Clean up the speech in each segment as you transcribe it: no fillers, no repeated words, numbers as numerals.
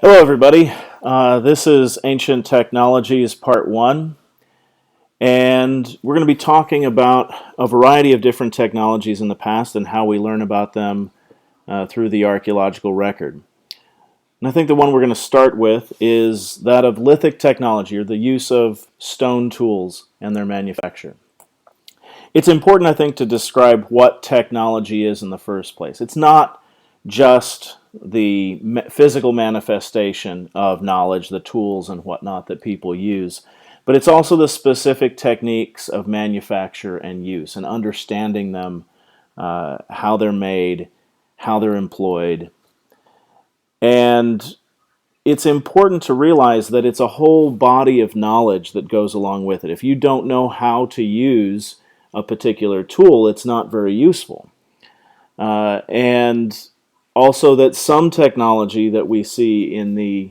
Hello everybody, this is Ancient Technologies Part 1, and we're going to be talking about a variety of different technologies in the past and how we learn about them through the archaeological record. And I think the one we're going to start with is that of lithic technology, or the use of stone tools and their manufacture. It's important, I think, to describe what technology is in the first place. It's not just the physical manifestation of knowledge, the tools and whatnot that people use, but it's also the specific techniques of manufacture and use and understanding them, how they're made, how they're employed. And it's important to realize that it's a whole body of knowledge that goes along with it. If you don't know how to use a particular tool, it's not very useful. And also that some technology that we see in the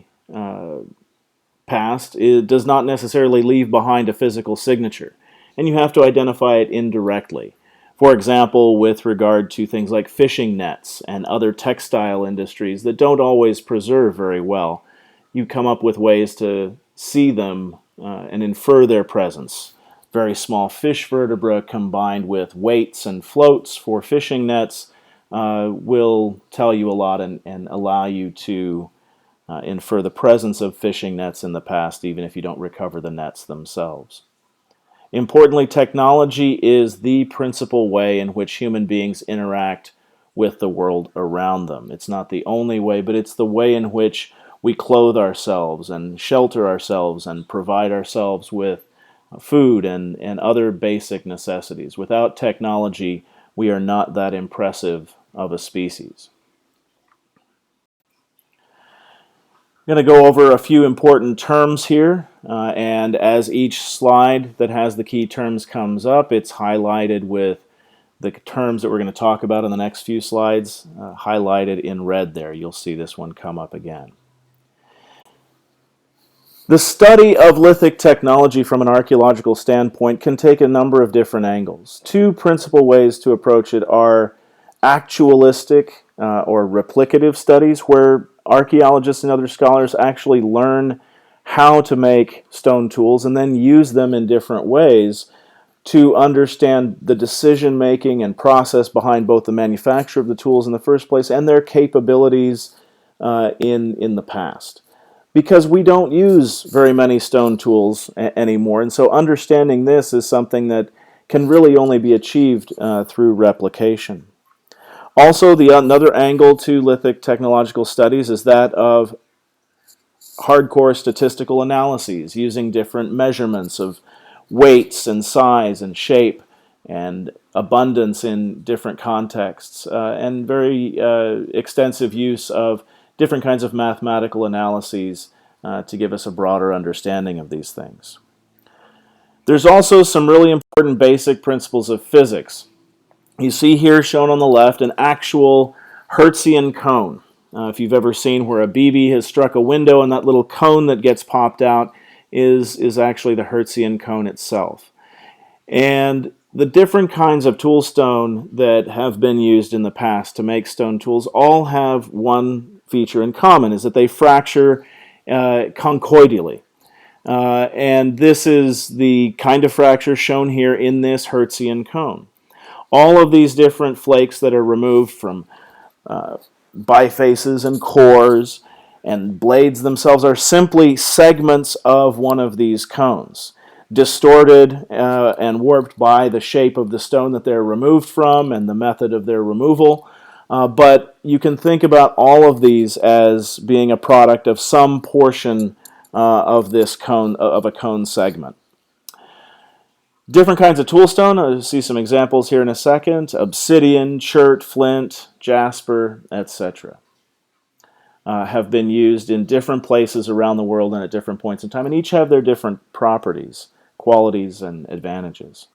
past does not necessarily leave behind a physical signature, and you have to identify it indirectly. For example, with regard to things like fishing nets and other textile industries that don't always preserve very well, you come up with ways to see them and infer their presence. Very small fish vertebra combined with weights and floats for fishing nets will tell you a lot and allow you to infer the presence of fishing nets in the past, even if you don't recover the nets themselves. Importantly, technology is the principal way in which human beings interact with the world around them. It's not the only way, but it's the way in which we clothe ourselves and shelter ourselves and provide ourselves with food and other basic necessities. Without technology, we are not that impressive of a species. I'm going to go over a few important terms here, and as each slide that has the key terms comes up, it's highlighted with the terms that we're going to talk about in the next few slides, highlighted in red there. You'll see this one come up again. The study of lithic technology from an archaeological standpoint can take a number of different angles. Two principal ways to approach it are actualistic or replicative studies, where archaeologists and other scholars actually learn how to make stone tools and then use them in different ways to understand the decision making and process behind both the manufacture of the tools in the first place and their capabilities in the past. Because we don't use very many stone tools anymore, and so understanding this is something that can really only be achieved through replication. Also, another angle to lithic technological studies is that of hardcore statistical analyses using different measurements of weights and size and shape and abundance in different contexts, and very extensive use of different kinds of mathematical analyses to give us a broader understanding of these things. There's also some really important basic principles of physics. You see here shown on the left an actual Hertzian cone. If you've ever seen where a BB has struck a window and that little cone that gets popped out is actually the Hertzian cone itself. And the different kinds of tool stone that have been used in the past to make stone tools all have one feature in common, is that they fracture conchoidally. And this is the kind of fracture shown here in this Hertzian cone. All of these different flakes that are removed from bifaces and cores and blades themselves are simply segments of one of these cones, distorted and warped by the shape of the stone that they're removed from and the method of their removal. But you can think about all of these as being a product of some portion of this cone, of a cone segment. Different kinds of toolstone, I'll see some examples here in a second: obsidian, chert, flint, jasper, etc. Have been used in different places around the world and at different points in time, and each have their different properties, qualities, and advantages.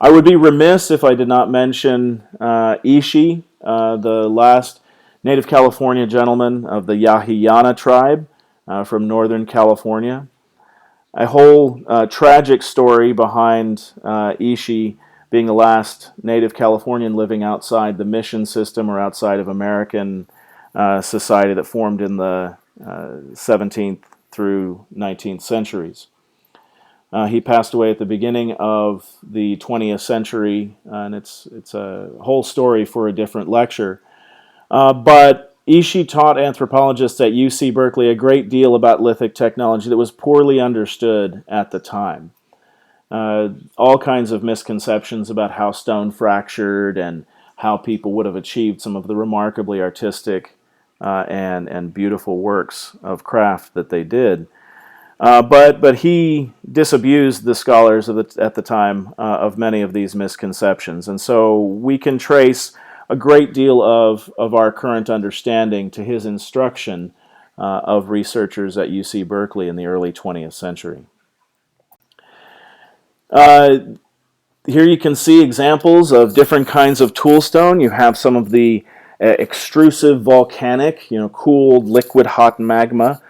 I would be remiss if I did not mention Ishi, the last native California gentleman of the Yahiyana tribe from Northern California. A whole tragic story behind Ishi being the last native Californian living outside the mission system or outside of American society that formed in the 17th through 19th centuries. He passed away at the beginning of the 20th century, and it's a whole story for a different lecture. But Ishii taught anthropologists at UC Berkeley a great deal about lithic technology that was poorly understood at the time. All kinds of misconceptions about how stone fractured and how people would have achieved some of the remarkably artistic and beautiful works of craft that they did. But he disabused the scholars at the time of many of these misconceptions. And so we can trace a great deal of our current understanding to his instruction of researchers at UC Berkeley in the early 20th century. Here you can see examples of different kinds of toolstone. You have some of the extrusive volcanic, cooled liquid hot magma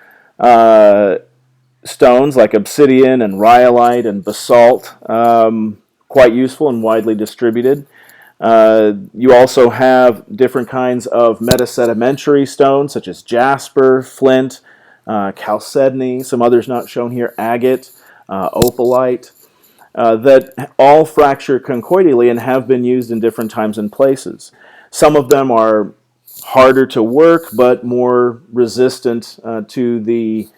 stones like obsidian and rhyolite and basalt, quite useful and widely distributed. You also have different kinds of metasedimentary stones such as jasper, flint, chalcedony, some others not shown here, agate, opalite, that all fracture conchoidally and have been used in different times and places. Some of them are harder to work but more resistant to the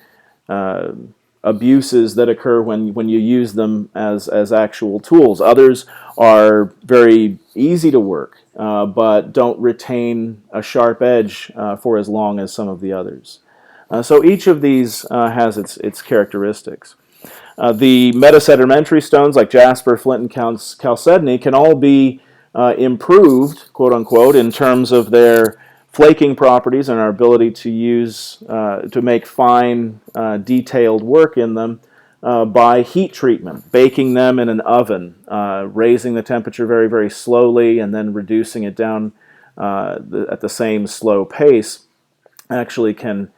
abuses that occur when you use them as actual tools. Others are very easy to work, but don't retain a sharp edge for as long as some of the others. So each of these has its characteristics. The metasedimentary stones like jasper, flint, and chalcedony can all be improved, quote unquote, in terms of their flaking properties and our ability to use to make fine, detailed work in them by heat treatment, baking them in an oven, raising the temperature very, very slowly, and then reducing it down at the same slow pace. Actually can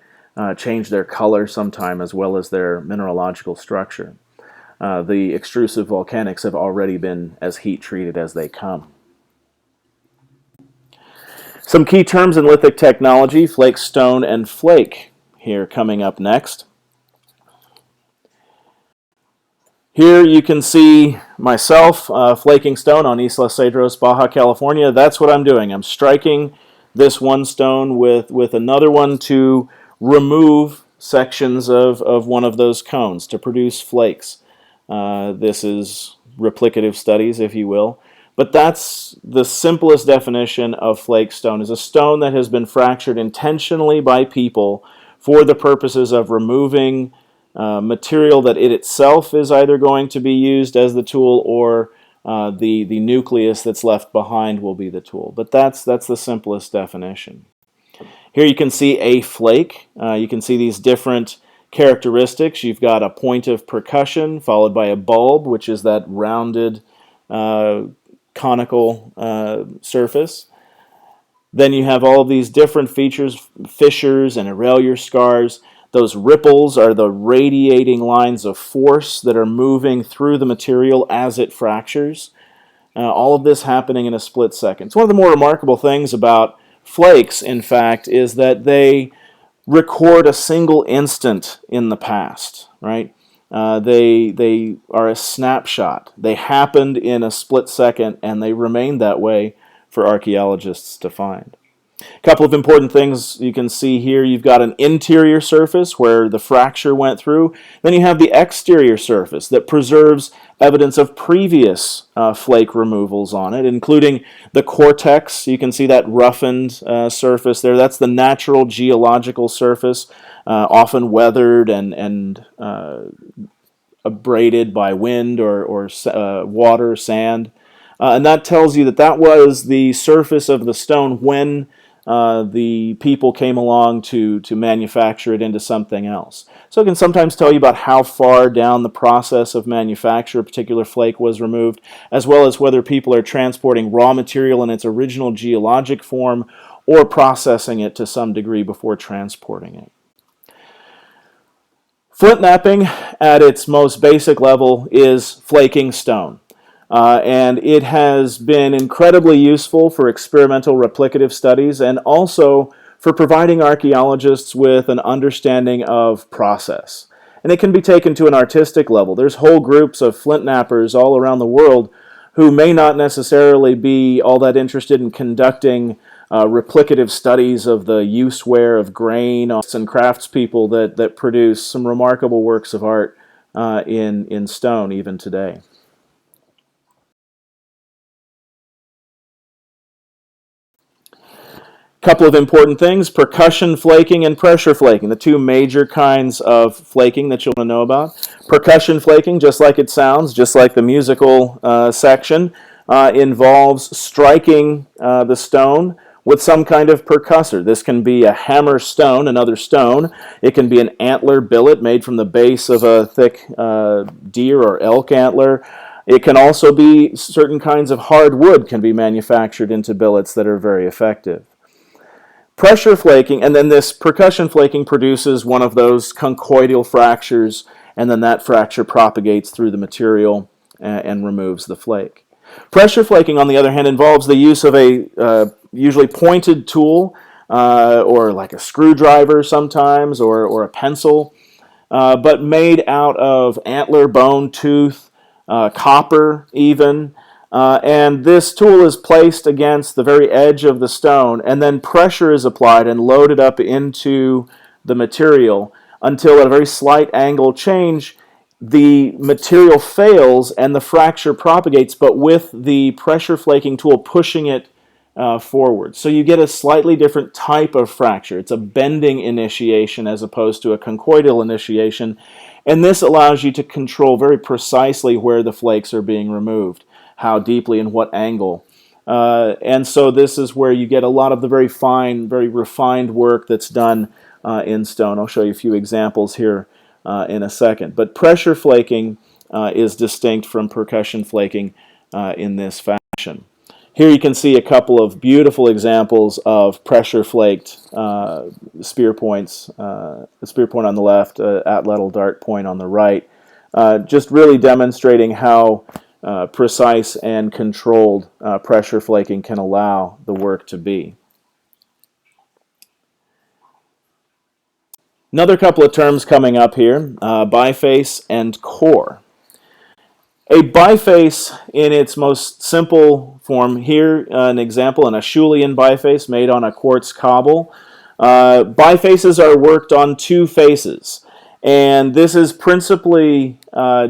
change their color sometime as well as their mineralogical structure. The extrusive volcanics have already been as heat treated as they come. Some key terms in lithic technology: flake, stone, and flake, here coming up next. Here you can see myself flaking stone on Isla Cedros, Baja California. That's what I'm doing. I'm striking this one stone with another one to remove sections of one of those cones to produce flakes. This is replicative studies, if you will. But that's the simplest definition of flake stone, is a stone that has been fractured intentionally by people for the purposes of removing material that it itself is either going to be used as the tool or the nucleus that's left behind will be the tool. But that's the simplest definition. Here you can see a flake. You can see these different characteristics. You've got a point of percussion followed by a bulb, which is that rounded conical surface. Then you have all of these different features, fissures and irregular scars. Those ripples are the radiating lines of force that are moving through the material as it fractures. All of this happening in a split second. It's one of the more remarkable things about flakes, in fact, is that they record a single instant in the past, right? They are a snapshot. They happened in a split second, and they remain that way for archaeologists to find. A couple of important things you can see here. You've got an interior surface where the fracture went through. Then you have the exterior surface that preserves evidence of previous flake removals on it, including the cortex. You can see that roughened surface there. That's the natural geological surface, often weathered and abraded by wind or water, sand. And that tells you that was the surface of the stone when the people came along to manufacture it into something else. So it can sometimes tell you about how far down the process of manufacture a particular flake was removed, as well as whether people are transporting raw material in its original geologic form or processing it to some degree before transporting it. Flint knapping, at its most basic level, is flaking stone. And it has been incredibly useful for experimental replicative studies and also for providing archaeologists with an understanding of process. And it can be taken to an artistic level. There's whole groups of flint knappers all around the world who may not necessarily be all that interested in conducting replicative studies of the use wear of grain, and craftspeople that produce some remarkable works of art in stone even today. Couple of important things: percussion flaking and pressure flaking, the two major kinds of flaking that you'll want to know about. Percussion flaking, just like it sounds, just like the musical section, involves striking the stone with some kind of percussor. This can be a hammer stone, another stone. It can be an antler billet made from the base of a thick deer or elk antler. It can also be certain kinds of hard wood can be manufactured into billets that are very effective. Pressure flaking, and then this percussion flaking produces one of those conchoidal fractures, and then that fracture propagates through the material and removes the flake. Pressure flaking, on the other hand, involves the use of a usually pointed tool, or like a screwdriver sometimes, or a pencil, but made out of antler, bone, tooth, copper even. And this tool is placed against the very edge of the stone, and then pressure is applied and loaded up into the material until at a very slight angle change, the material fails and the fracture propagates, but with the pressure flaking tool pushing it forward. So you get a slightly different type of fracture. It's a bending initiation as opposed to a conchoidal initiation, and this allows you to control very precisely where the flakes are being removed, how deeply and what angle. And so this is where you get a lot of the very fine, very refined work that's done in stone. I'll show you a few examples here in a second. But pressure flaking is distinct from percussion flaking in this fashion. Here you can see a couple of beautiful examples of pressure flaked spear points. The spear point on the left, atlatl dart point on the right. Just really demonstrating how precise and controlled pressure flaking can allow the work to be. Another couple of terms coming up here, biface and core. A biface in its most simple form, here an example, an Acheulean biface made on a quartz cobble. Bifaces are worked on two faces, and this is principally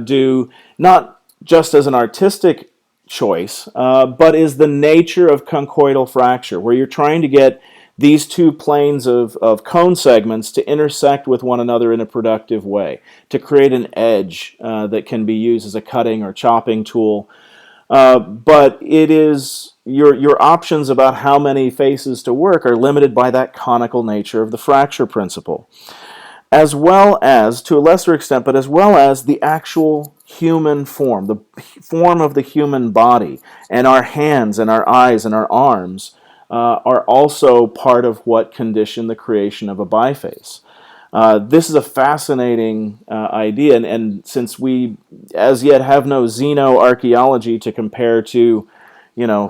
due not just as an artistic choice, but is the nature of conchoidal fracture, where you're trying to get these two planes of cone segments to intersect with one another in a productive way, to create an edge that can be used as a cutting or chopping tool. But it is your options about how many faces to work are limited by that conical nature of the fracture principle, as well as, to a lesser extent, but as well as the actual human form, the form of the human body, and our hands and our eyes and our arms are also part of what condition the creation of a biface. This is a fascinating idea, and since we as yet have no xenoarchaeology to compare to,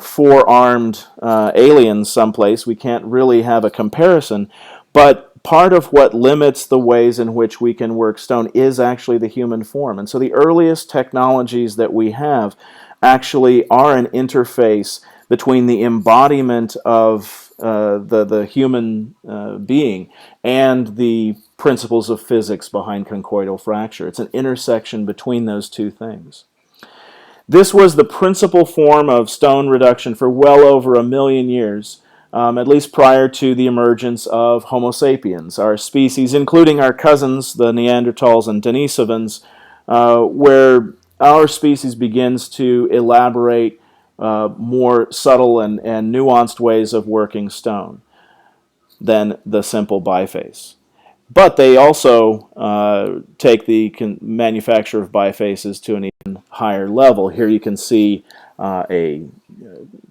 four-armed aliens someplace, we can't really have a comparison. But part of what limits the ways in which we can work stone is actually the human form. And so the earliest technologies that we have actually are an interface between the embodiment of the human being and the principles of physics behind conchoidal fracture. It's an intersection between those two things. This was the principal form of stone reduction for well over 1 million years, at least prior to the emergence of Homo sapiens, our species, including our cousins, the Neanderthals and Denisovans, where our species begins to elaborate more subtle and nuanced ways of working stone than the simple biface. But they also take the manufacture of bifaces to an even higher level. Here you can see a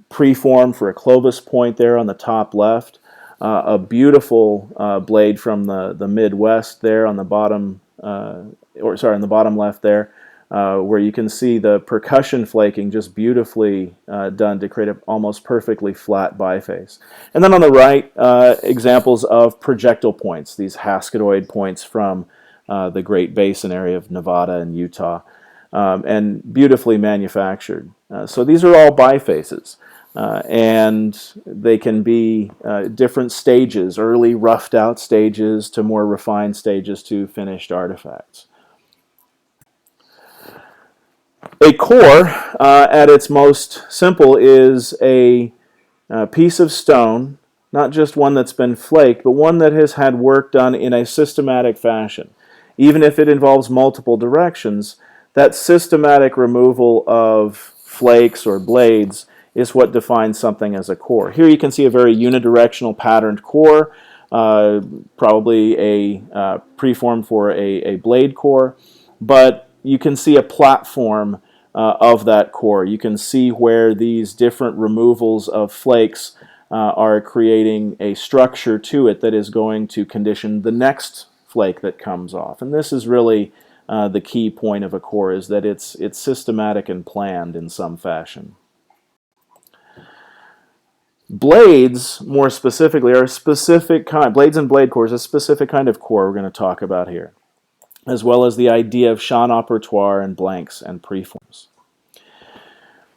preform for a Clovis point there on the top left, a beautiful blade from the Midwest there on the bottom, on the bottom left there, where you can see the percussion flaking just beautifully done to create an almost perfectly flat biface. And then on the right, examples of projectile points, these Hasketoid points from the Great Basin area of Nevada and Utah, and beautifully manufactured. So these are all bifaces. And they can be different stages, early roughed out stages to more refined stages to finished artifacts. A core, at its most simple, is a piece of stone, not just one that's been flaked, but one that has had work done in a systematic fashion. Even if it involves multiple directions, that systematic removal of flakes or blades is what defines something as a core. Here you can see a very unidirectional patterned core, probably a preform for a blade core, but you can see a platform of that core. You can see where these different removals of flakes are creating a structure to it that is going to condition the next flake that comes off. And this is really the key point of a core, is that it's systematic and planned in some fashion. Blades, more specifically, are a specific kind. Blades and blade cores, a specific kind of core we're going to talk about here, as well as the idea of champ operatoire and blanks and preforms.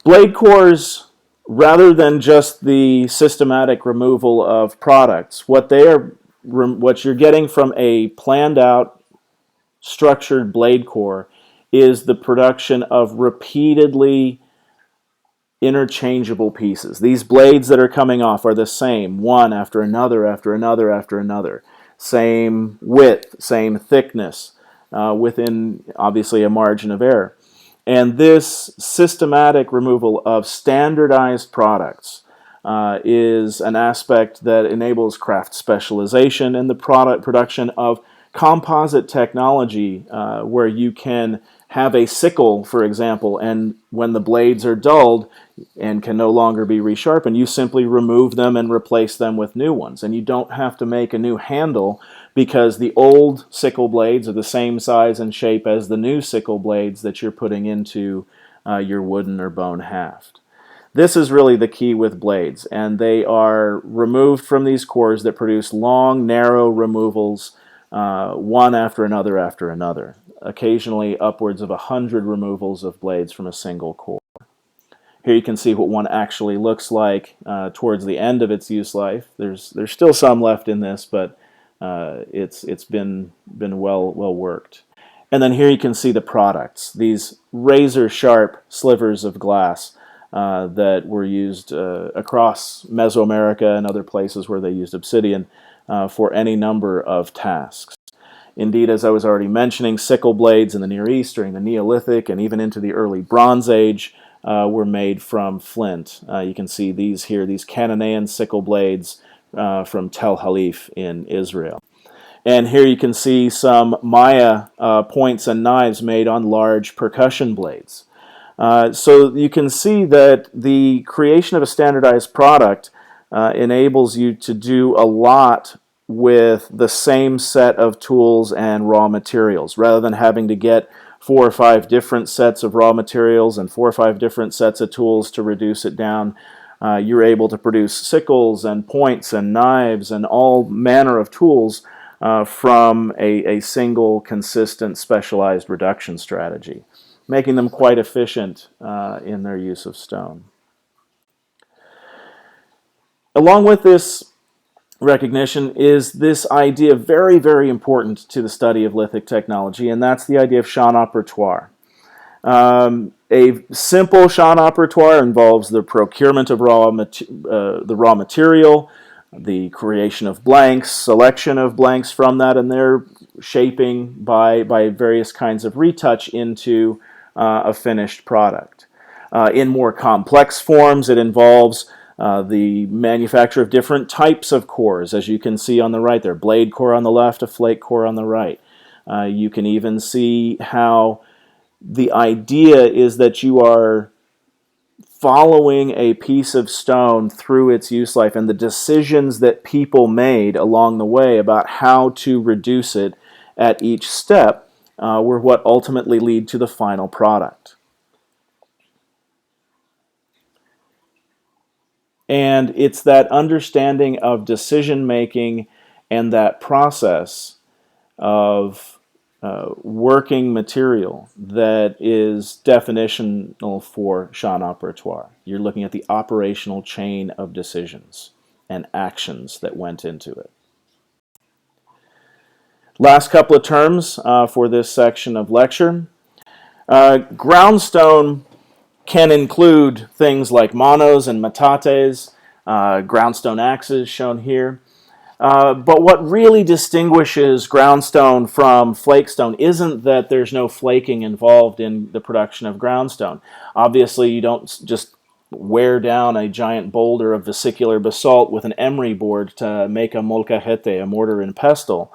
Blade cores, rather than just the systematic removal of products, what you're getting from a planned out, structured blade core is the production of repeatedly interchangeable pieces. These blades that are coming off are the same, one after another, after another, after another. Same width, same thickness, within obviously a margin of error. And this systematic removal of standardized products is an aspect that enables craft specialization and the production of composite technology, where you can have a sickle, for example, and when the blades are dulled and can no longer be resharpened, you simply remove them and replace them with new ones. And you don't have to make a new handle, because the old sickle blades are the same size and shape as the new sickle blades that you're putting into your wooden or bone haft. This is really the key with blades, and they are removed from these cores that produce long, narrow removals, one after another after another. Occasionally upwards of 100 removals of blades from a single core. Here you can see what one actually looks like towards the end of its use life. There's still some left in this, but it's been well worked. And then here you can see the products, these razor sharp slivers of glass that were used across Mesoamerica and other places where they used obsidian for any number of tasks. Indeed, as I was already mentioning, sickle blades in the Near East during the Neolithic and even into the early Bronze Age were made from flint. You can see these here, these Canaan sickle blades from Tel Halif in Israel. And here you can see some Maya points and knives made on large percussion blades. So you can see that the creation of a standardized product enables you to do a lot with the same set of tools and raw materials, rather than having to get 4 or 5 different sets of raw materials and 4 or 5 different sets of tools to reduce it down. You're able to produce sickles and points and knives and all manner of tools from a single, consistent, specialized reduction strategy, making them quite efficient in their use of stone. Along with this recognition is this idea very, very important to the study of lithic technology, and that's the idea of champ operatoire. A simple champ operatoire involves the procurement of the raw material, the creation of blanks, selection of blanks from that, and their shaping by various kinds of retouch into a finished product. In more complex forms, it involves the manufacture of different types of cores, as you can see on the right there, blade core on the left, a flake core on the right. You can even see how the idea is that you are following a piece of stone through its use life, and the decisions that people made along the way about how to reduce it at each step were what ultimately lead to the final product. And it's that understanding of decision making and that process of working material that is definitional for chant operatoire. You're looking at the operational chain of decisions and actions that went into it. Last couple of terms for this section of lecture. Groundstone can include things like monos and metates, groundstone axes shown here. But what really distinguishes groundstone from flakestone isn't that there's no flaking involved in the production of groundstone. Obviously, you don't just wear down a giant boulder of vesicular basalt with an emery board to make a molcajete, a mortar and pestle.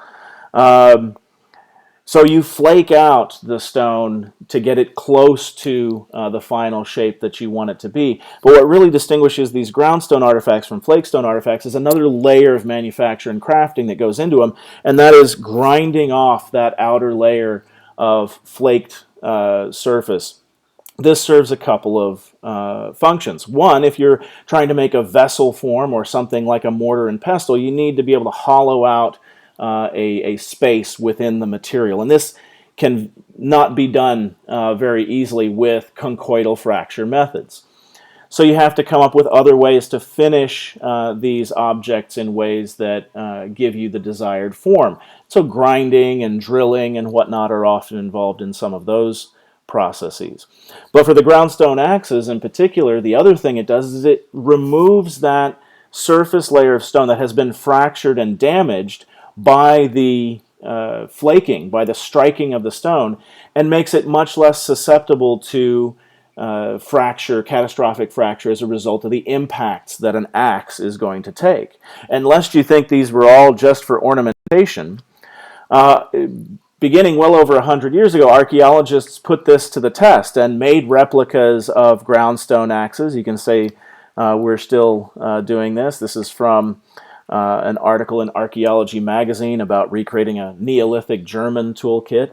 So you flake out the stone to get it close to the final shape that you want it to be. But what really distinguishes these groundstone artifacts from flakestone artifacts is another layer of manufacture and crafting that goes into them, and that is grinding off that outer layer of flaked surface. This serves a couple of functions. One, if you're trying to make a vessel form or something like a mortar and pestle, you need to be able to hollow out a space within the material. And this can not be done very easily with conchoidal fracture methods. So you have to come up with other ways to finish these objects in ways that give you the desired form. So grinding and drilling and whatnot are often involved in some of those processes. But for the groundstone axes in particular, the other thing it does is it removes that surface layer of stone that has been fractured and damaged by the flaking, by the striking of the stone, and makes it much less susceptible to fracture, catastrophic fracture, as a result of the impacts that an axe is going to take. And lest you think these were all just for ornamentation, beginning well over 100 years ago, archaeologists put this to the test and made replicas of groundstone axes. You can say we're still doing this. This is from an article in Archaeology magazine about recreating a Neolithic German toolkit.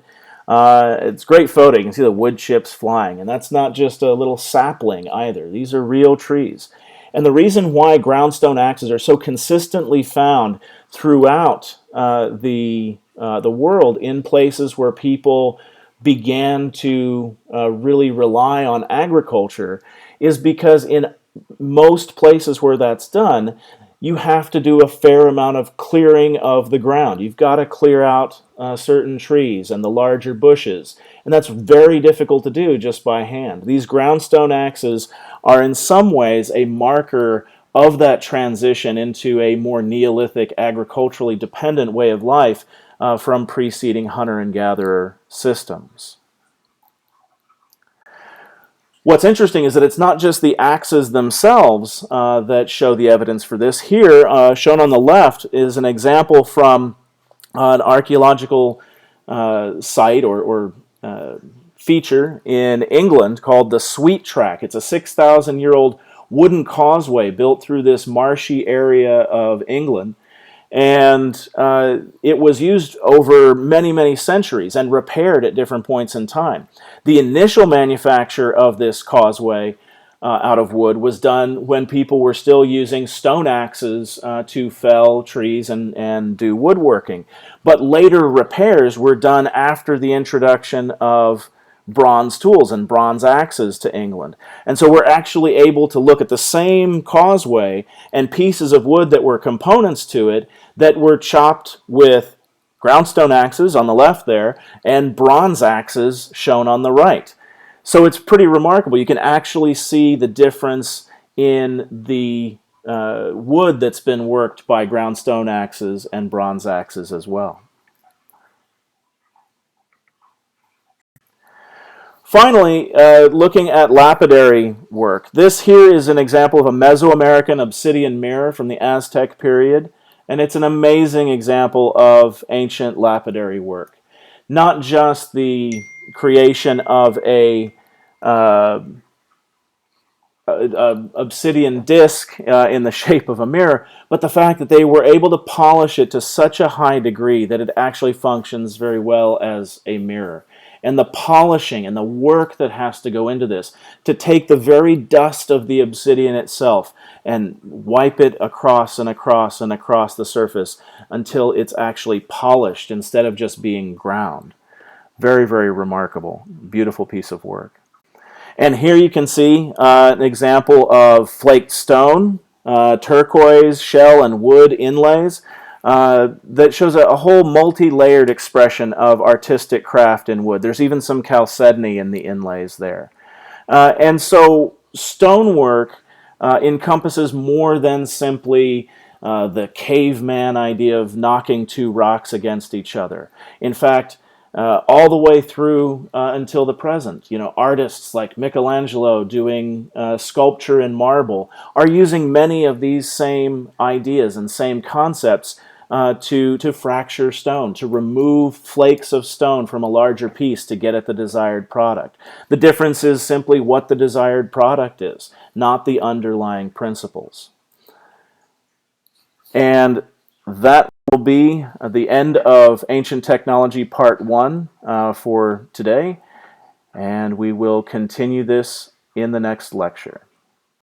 It's a great photo. You can see the wood chips flying, and that's not just a little sapling either. These are real trees. And the reason why groundstone axes are so consistently found throughout the world in places where people began to really rely on agriculture is because in most places where that's done, you have to do a fair amount of clearing of the ground. You've got to clear out certain trees and the larger bushes, and that's very difficult to do just by hand. These groundstone axes are in some ways a marker of that transition into a more Neolithic, agriculturally dependent way of life from preceding hunter and gatherer systems. What's interesting is that it's not just the axes themselves that show the evidence for this. Here, shown on the left, is an example from an archaeological site or feature in England called the Sweet Track. It's a 6,000-year-old wooden causeway built through this marshy area of England. And it was used over many, many centuries and repaired at different points in time. The initial manufacture of this causeway out of wood was done when people were still using stone axes to fell trees and do woodworking. But later repairs were done after the introduction of bronze tools and bronze axes to England. And so we're actually able to look at the same causeway and pieces of wood that were components to it that were chopped with groundstone axes on the left there and bronze axes shown on the right. So it's pretty remarkable. You can actually see the difference in the wood that's been worked by groundstone axes and bronze axes as well. Finally, looking at lapidary work. This here is an example of a Mesoamerican obsidian mirror from the Aztec period, and it's an amazing example of ancient lapidary work. Not just the creation of a obsidian disc in the shape of a mirror, but the fact that they were able to polish it to such a high degree that it actually functions very well as a mirror. And the polishing and the work that has to go into this, to take the very dust of the obsidian itself and wipe it across and across and across the surface until it's actually polished instead of just being ground. Very, very remarkable. Beautiful piece of work. And here you can see an example of flaked stone, turquoise, shell, and wood inlays that shows a whole multi-layered expression of artistic craft in wood. There's even some chalcedony in the inlays there. And so stonework encompasses more than simply the caveman idea of knocking two rocks against each other. In fact, all the way through until the present. Artists like Michelangelo doing sculpture in marble are using many of these same ideas and same concepts to fracture stone, to remove flakes of stone from a larger piece to get at the desired product. The difference is simply what the desired product is, not the underlying principles. And that will be the end of Ancient Technology Part 1 for today, and we will continue this in the next lecture.